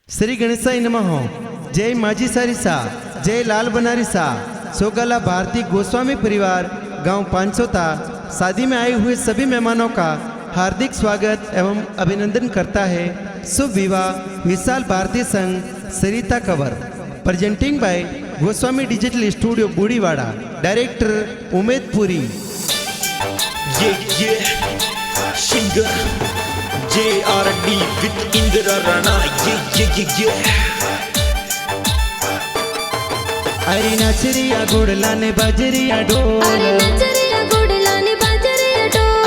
श्री गणेशाय नमः। जय माजी सारिसा, जय लाल बनारिसा। सोगला भारती गोस्वामी परिवार गांव पांचोता शादी में आए हुए सभी मेहमानों का हार्दिक स्वागत एवं अभिनंदन करता है। शुभ विवाह विशाल भारतीय संघ Sarita cover, presenting by Goswami digital studio Budhiwada, director Umed Puri. Singer JRD with Indra Rana. अरे नाचरिया गुड़लाने बाजरिया ढोल,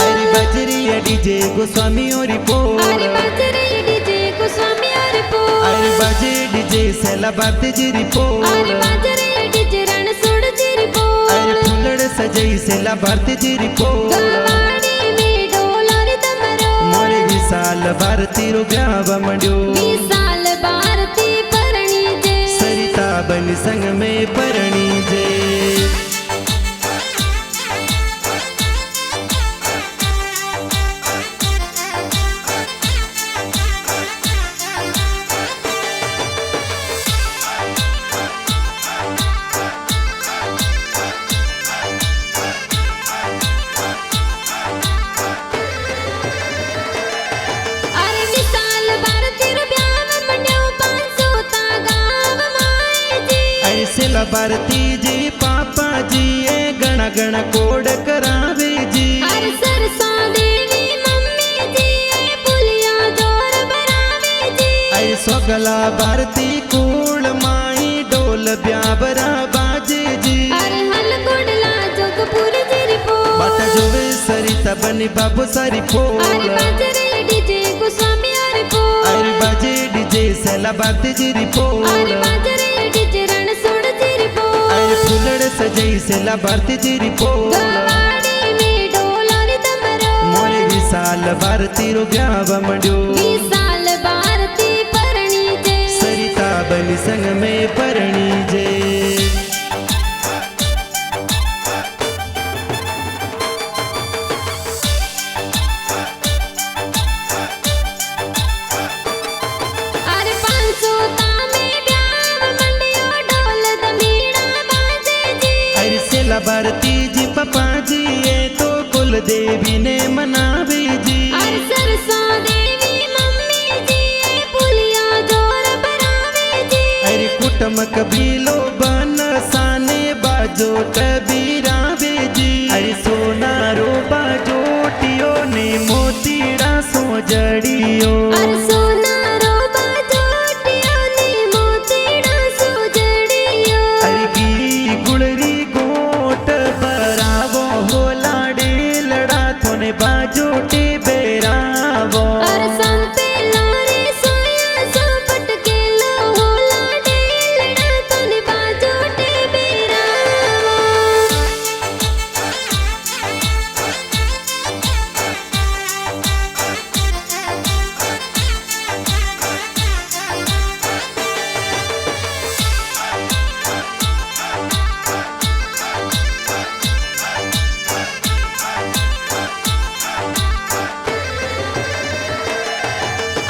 अरे बाजरिया डीजे गोस्वामी और पोल, अरे बाजे डीजे सेला भारती जी रिपोल, अरे फुलड़ सजई सेला भारती जी रिपोल। मोरे विशाल भारती रो ब्याह मंड्यो, सरिता बन संग में परणी जे। सेला भारती जी पापा जी ए गणा गणा कोड करावे जी, अरे सरसा देवी मम्मी जी ए पुलिया जोर बरावे जी, अरे सोगला भारती कूल माई डोल ब्याबरा बाजे जी, अरे हल गुडला जोगपुर जी रिपो, बाटा जोवे सरिता बनी बाबू सारी पोल, अरे बाजरे डीजे गोस्वामी अरे पो, अरे बाजे डीजे सेला भारती जी रिपोल, अरे बाजरे डीजे रणसोड़ जी रिपो, अरे फुलड़ सजई सेला भारती जी रिपोल। गवाड़ी में डोलारी तमरो, मोरे विशाल भारती रो ब्याह मंड्यो, विशाल भारती परणी जे, सरिता बनी संग में परणी जे। अरे पांचोता में ब्याह मंडियो डोल दमीड़ा बाजे जी, अरे सेला भारती जी पापा जी ये तो कुल देवी ने मनावे जी, अरे सरसा देवी मम्मी जी ए पुलिया जोर बरावे जी, अरे कुटुंब कबीलो बन साने बाजो कबीरावे जी, अरे सोना रो बाजोटियो ने मोतीड़ा सो जड़ियो, अरे सोना रो बाजोटियो ने मोतीड़ा सो जड़ियो, अरे की गुड़री गोट बरावो हो लाडे लड़ा थोने बाजोटे बेरावो, अरे संते लारे सोया सो पटके लो होला डेलड़ा तोने बाजोटे बेरावो।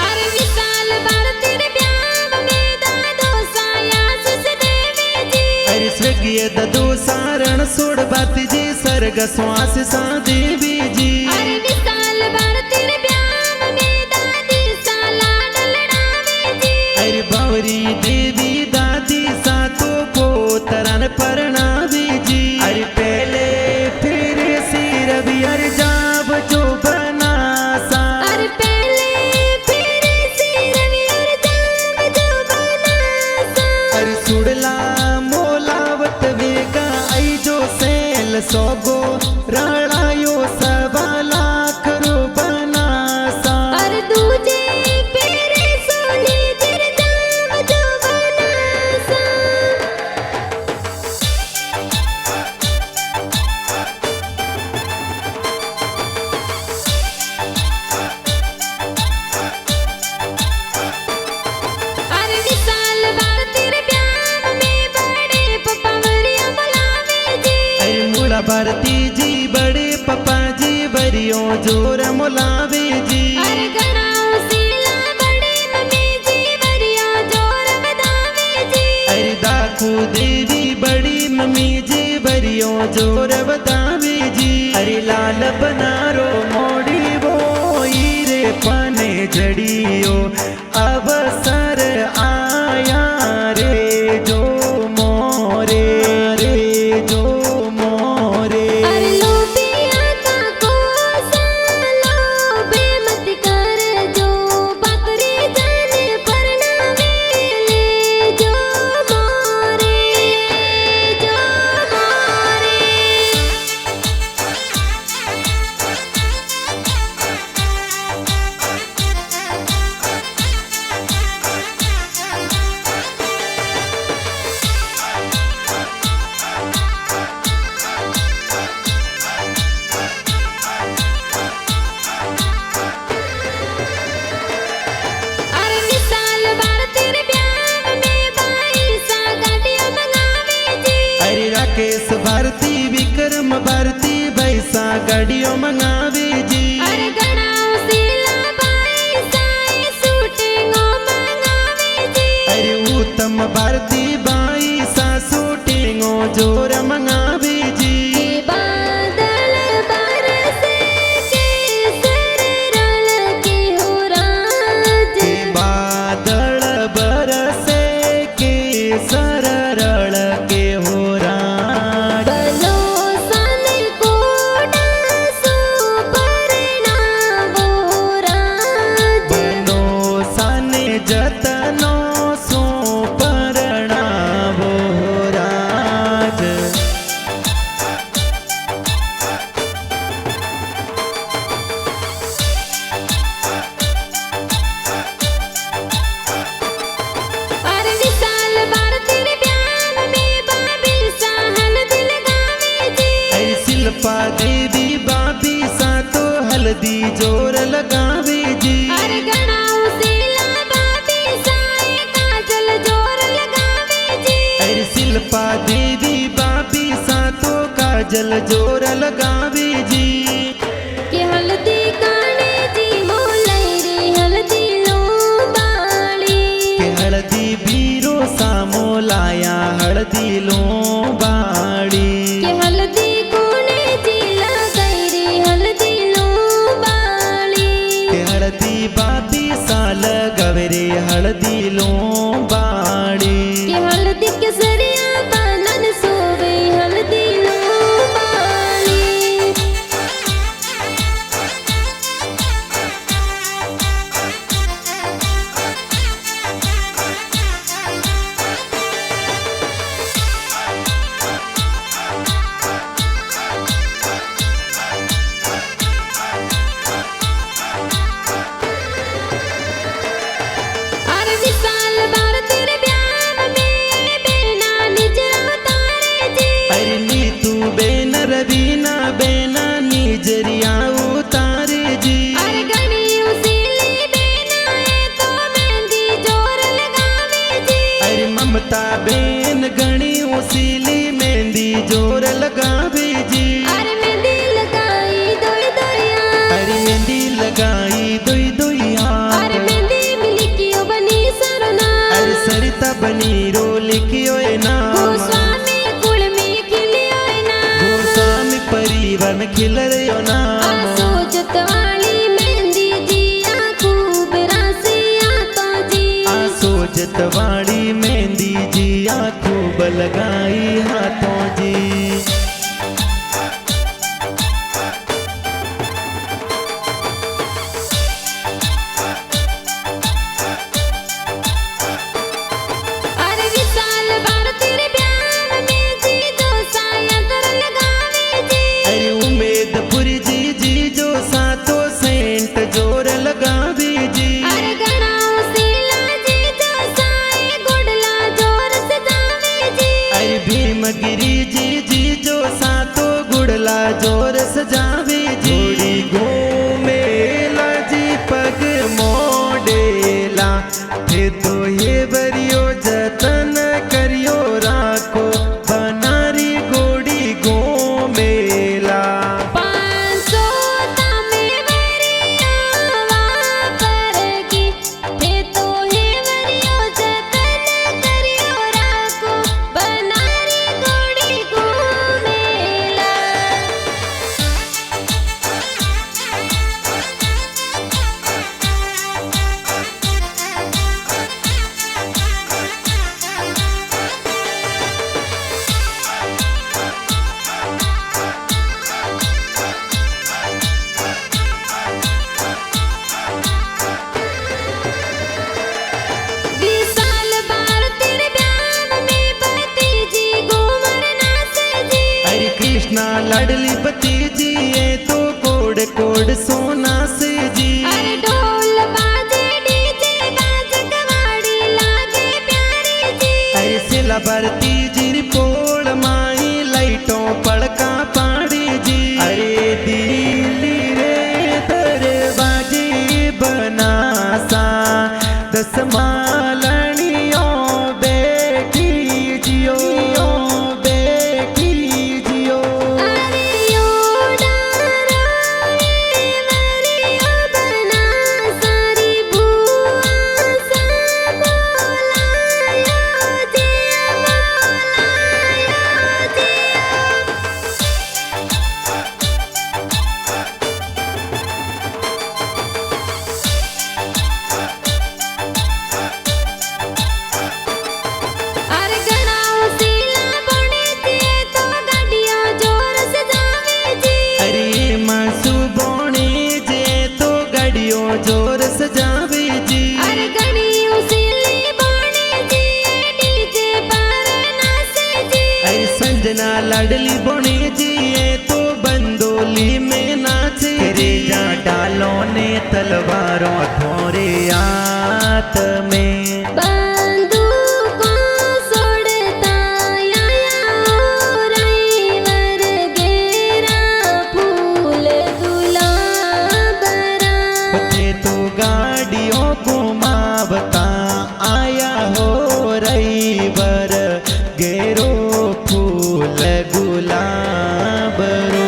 अरे विशाल भारती रे ब्याह में दादो साया सुस देवी जी, अरे स्वर्गीय ददो सारण सोड़ बाती जी सर्ग श्वास सा देवी जी, अरे विशाल भारती रे ब्याह में दादी साला डलड़ावे जी, अरे बावरी देवी दादी सा तो पोतरन परणावी जी, अरे पहले फिर सिर भी अर जाब जो बना सा, अरे पहले फिर सिरवी और जाम जो बनासा, अरे सुड़ला मोलावत वेगा आई जो सेल सोगो राणायो सवा लाख रो बनासा, अरे दूजे फिर सोली जिर जाम जो बनासा। अरे विशाल भारती रे ब्याह में बड़े पप्पा मरिया बुलावे जी, अरे मुला भारती जी बड़े पपा जी बरियो जोर मुलावे जी, अरे गणाओ सीला बड़े मम्मी जी बरिया खिलरियो जोर बतावे जी। अरे लाल बनारो मोड़ी वो रे पाने जड़ियो अवसर आया रे जो मोरे रे जो मोरे। अरे लोबिया का कोसा लोबे मत कर जो बकरी जाने परनावे ले जो मोरे जो मोरे। अरे मिसाल बार तेरे ब्याह में बाईसा गाड़ियां मंगावे जी। अरे राकेश भारती विक्रम भारती बैसा गाड़ियों मंगावे जी। अरे गणाओ सीला बाईसा शूटिंगो मंगावे जी। अरे उत्तम भारती बैसा शूटिंगो जोर मंगावे जी। के बादल बरसे केसर रल के हो राज। के बादल बरसे के सररल के हो राज। बलो सन कोडा सो परिणामो राज। बनो सने जतनो सो परणावो राज। अरे विशाल बार तेरे ब्याह में बाबी सा हल्दी लगावे जी। ऐ शिल्पा देवी बाबी सा तो हल्दी जोर लगावे जी। अरे गणाओ सीला बाबी सा काजल जोर लगावे जी। अरे शिल्पा देवी बाबी सा तो काजल जोर लगावे जी। कि हल्दी काने जी मोलाई रे हल्दी लो बाली। के हल्दी बीरो सामो लाया हल्दी लो बाड़ी। कि हल्दी कोने जी लगाई रे हल्दी लो बाली। के हल्दी बाबी सा लगवरे हल्दी लो बाड़ी। कि हल्दी केसरिया बनन सोवे हल्दी लो बाली। अरे विशाल बार तेरे ब्याह में बेना निजरा उतारे जी। अरे नी तू बेन रवीना बेना निजरिया उतारे जी। अरे गणी उसीली बेना है तो मेहंदी जोर लगावे जी। अरे ममता बेन गणी उसीली मेहंदी जोर लगावे जी। अरे मेहंदी लगाई दोई दोया। अरे मेहंदी लगाई दोई दोई हाथ। अरे मेहंदी मिली क्यों बनी सरना। अरे सरिता बनी रो लिखियो नाम। गोस्वामी कुल में खिलियो ना। गोस्वामी परिवार में खिल रहो नाम। सोजत वाली मेहंदी जी खूब रासिया तो जी। सोजत वाली मेहंदी जी खूब लगाई हाथों जी। अरे विशाल बार तेरे ब्याह में जी जो साया कर लगावे जी। अरे उम्मीदपुर जी जी जो सातो सेंट जोर लगावे जी। अरे गणाओ सीला जी जो साए गुडला जोर सजावे जी। अरे भीमगिरी जी जी जो सातो गुड़ला जोर सजावे जी। जोड़ी घूमेला जी पग मोडेला थे तो ये बरियो जतन करियो राखो बनारी गोड़ी घूमेला। 500 तमे वरिया वापर की थे तो हे वरियो जतन करियो राखो बनारी गोड़ी घूमेला। ना लाडली भतीजी ये तो कोड कोड सोना से जी। अरे ढोल बाजे डीजे बाज कवाड़ी लागे प्यारी जी। अरे सिला भरती जी पोल माई लाइटों पड़का पाड़ी जी। अरे दिल्ली रे दरवाजे बना सा दस मालनियों बेटी जियो बेटी जियो। अरे यो डाराए मरिया बना सारी बुआ सा बोलाया जिया बोलाया जिया। अरे गणाओ सीला बने दिए तो गाड़ियां जोर से जावे जी। अरे मासू बोने जे तो गाड़ियों जोर सजावे जी। अरे गणियों सीली बने दिए डीजे पर नाचे जी। अरे संजना लाडली बोने जी ये तो बंदोली में नाचे। रे जा डालो ने तलवारों थोरे आत में। बंदूकों सोड़ता आया ड्राइवर गेरा फूल गुलाबरा। बच्चे तो गाड़ियों को मावता आया हो रईवर गेरो फूल गुलाबरो।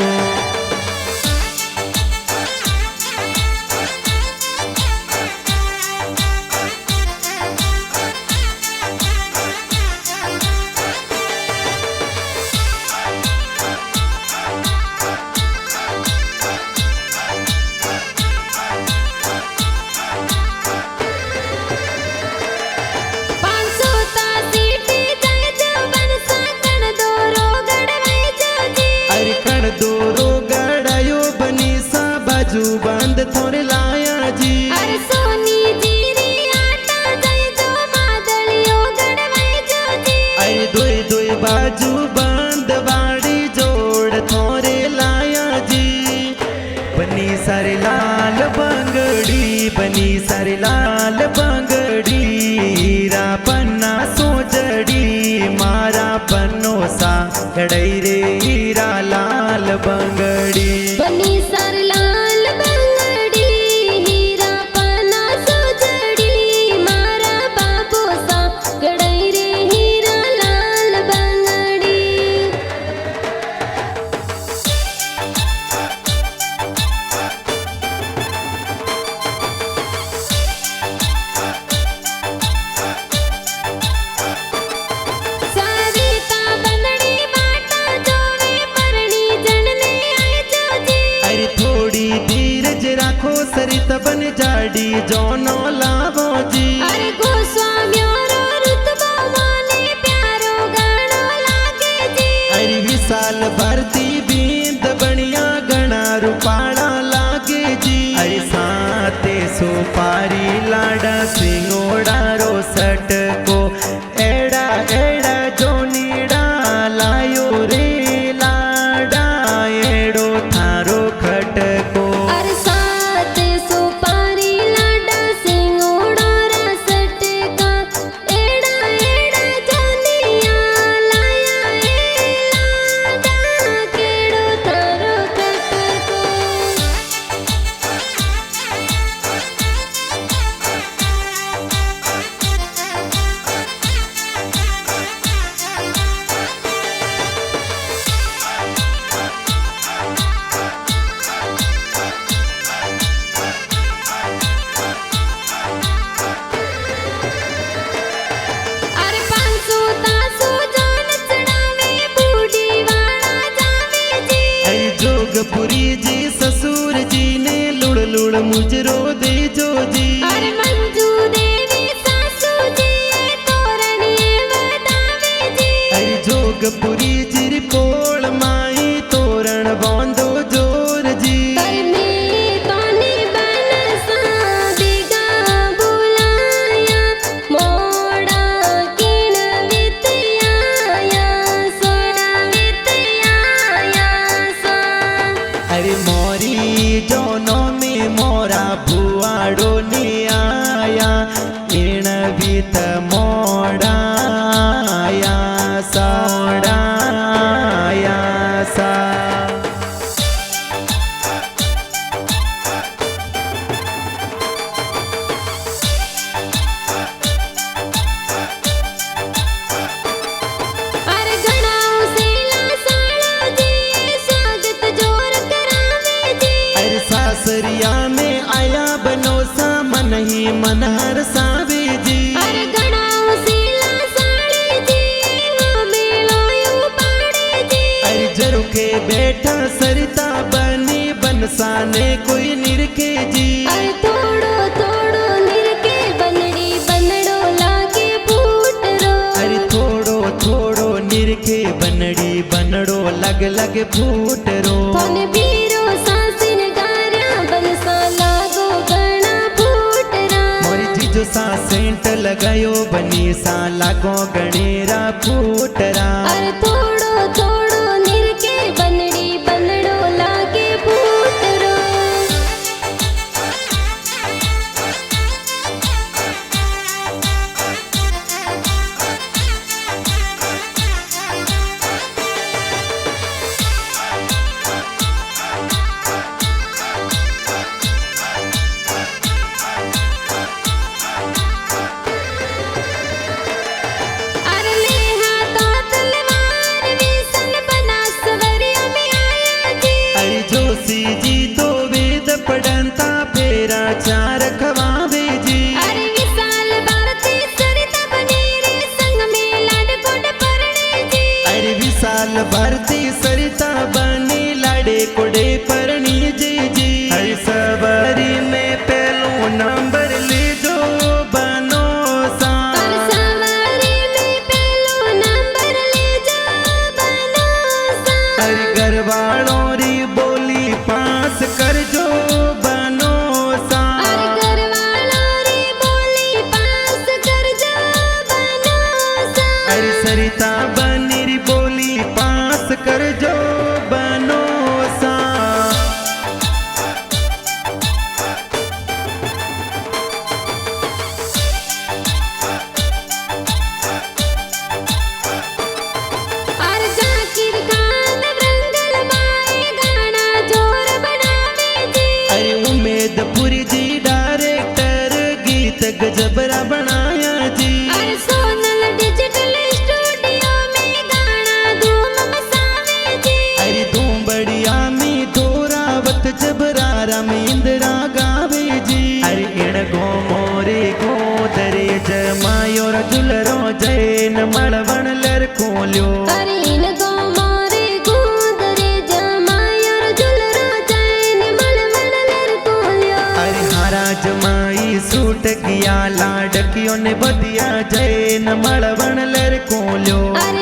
बाजू बंद थोड़े लाया जी। अरे सोनी जीरी आटा जाए जो मादलियो गड़वाई जो जी। अरे दोई दोई बाजू बंद बाड़ी जोड़ थोड़े लाया जी। बनी सारे लाल बंगड़ी बनी सारे लाल बंगड़ी रा पन्ना सोजड़ी मारा पन्नो सा गड़ई रे हीरा लाल बंगड़ी। बनी सर लाल बंगड़ी हीरा पना सोजड़ी मारा बाबू सा गड़ई रे हीरा लाल बंगड़ी। सरिता बंदड़ी बाटा जोवे परणी जनने आए जो जी। अरे थोड़ी धीरज राखो सरिता बन जाड़ी जोनो लावो जी। अरे गोस्वामियों रो रुतबा माने प्यारो गानो लागे जी। अरे विशाल भारती बींद बनिया गणा रूपाड़ा लागे जी। अरे साते सोपारी लाडा सिंगोड़ा रो सट को एड़ा एड़ा जोनीड़ा लायो रे लाडा एड़ो थारो खटको। अरे सात सुपारी लाडा सिंगोड़ा रसट का एड़ा एड़ा जोनिया लाया ए लाडा केड़ो थारो कटको। अरे पांसू तासू जान चढ़ावे बूढ़ी वाला जावे जी। अरे जोगपुरी जी ससुर जी ने लुड़ लुड़ मुजरो दे जो जी। अरे मंजू देवी सासू जी तोरणी बतावे जी। अरे जोगपुरी जी पोल माई तोरण बांधो जोर जी। पर में तोनी बन सा दिगा बुलाया मोड़ा किण वित आया सोड़ा वित आया मोड़ाया सा अरे घणाओ सेला साड़ा जी स्वागत जोर करावे जी अरे सासरिया में आया बनो सा मन ही मन हर सावे जी अरे घणाओ सेला साड़ी जी वो मेलोयो पाड़े जी अरे जरुखे बैठा सरिता बनी बनसाने कोई निरखे जी अरे थोड़ो थोड़ो निरके बनड़ी बनड़ो लागे फूटरो अरे थोड़ो थोड़ो निरखे बनड़ी बनड़ो लग लग फूटरो थोने बीरो सासिन गार्या बनसा लागो घणा फूटरा मोरी जीजो सा सेंट लगायो बनी सा लागो गणेरा फूटरा अरे थोड़ो थोड़ो निरके बनड़ी बनड़ो लागे फूटरो अरे लेहा तो तलवार विसन बना सवरिया में आया जी अरे जोशी जी तो वेद पढ़ंता फेरा चार खवावे जी अरे विशाल भारती सरिता बनी रे संग में लाड कोट परणे जी अरे विशाल भारती सरिता बनी लाडे कोडे परणी जी जी अरे सवारी में पहलो नंबर ले जो बनो सा और सवारी में पहलो नंबर ले जा बनो सा अरे घरवालों री बोली पास कर जो बनो सा अरे घरवालों री बोली पास कर जा बनो सा अरे सरिता बनी री बोली पास कर जो बनो सा और जाकिर खान रंगल माए गाना जोर बनावे जी अरे उम्मीदपुरी जी डायरेक्टर गीत गजबरा बनाया जी अरे सोनल डिजिटल स्टूडियो में गाना धूम मचावे जी अरे धूम बढ़िया मी धोरावत जबरारा में इंदिरा गावे जी अरे इण गो मोरे गो दरे जमायोर जुलरो जैन मळवण लर खोल्यो अरे इन गो मोरे गुदरे जमायर जुलरो जैन मलमल लर कोल्यो अरे हारा जमाई सूट किया लाडकियों ने बदिया जैन मळवण लर खोल्यो अरे